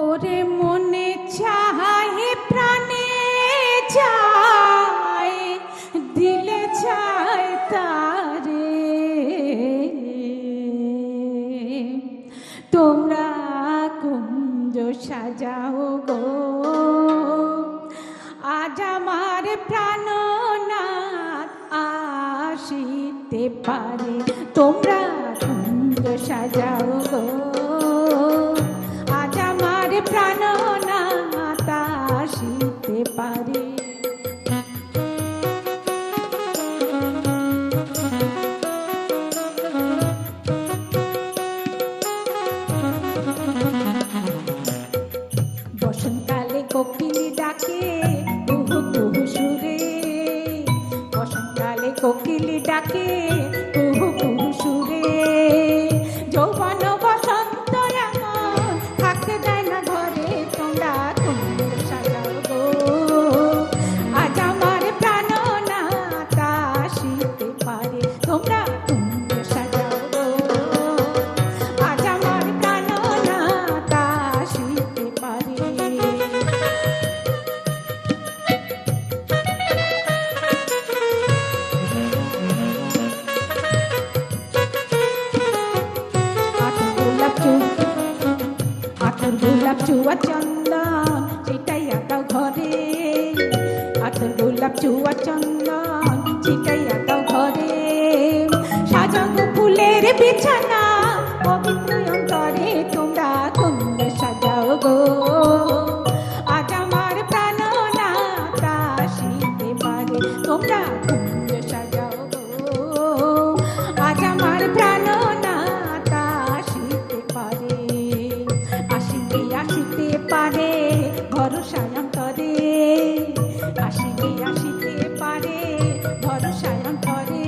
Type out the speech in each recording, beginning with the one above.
ওরে মনে চায় প্রাণে চায় দিলে চায় তারে তোমরা কুঞ্জ সাজাও গো আজ আমার প্রাণনাথ আসিতে পারে তোমরা কুঞ্জ সাজাও গো আজ আমার প্রাণনাথ আসিতে পারে বসন্তকালে কোকিল ডাকে কুহু কুহু সুরে বসন্তকালে কোকিল ডাকে কুহু কুহু সুরে যৌবন বসন্ত এমন থাকতে দেয় না ঘরে তোমরা কুঞ্জ সাজাও গো আজ আমার প্রাণনাথ আসিতে পারে তোমরা কুঞ্জ সাজাও গো আজ আমার প্রাণনাথ আসিতে পারে আতর গোলাপ চুয়া চন্দন চিটাইয়া দাও ঘরে আতর গোলাপ চুয়া চন্দন চিটাইয়া দাও ঘরে সাজানো ফুলের বিছানা পবিত্র অন্তরে তোমরা কুঞ্জ সাজাও গো আজ আমার প্রাণনাথ আসিতে পারে তোমরা কুঞ্জ সাজাও গো আজ আমার প্রাণনাথ আসিতে পারে আসিতে পারে ভরসা অন্তরে আসিতে পারে ভরসা অন্তরে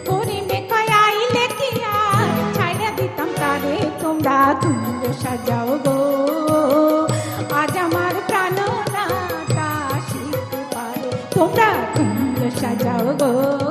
করিমে কয় আইলে কি আর ছাইড়া দিতাম তারে তোমরা কুঞ্জ সাজাও গো আজ আমার প্রাণনাথ আসিতে পারে তোমরা কুঞ্জ সাজাও গো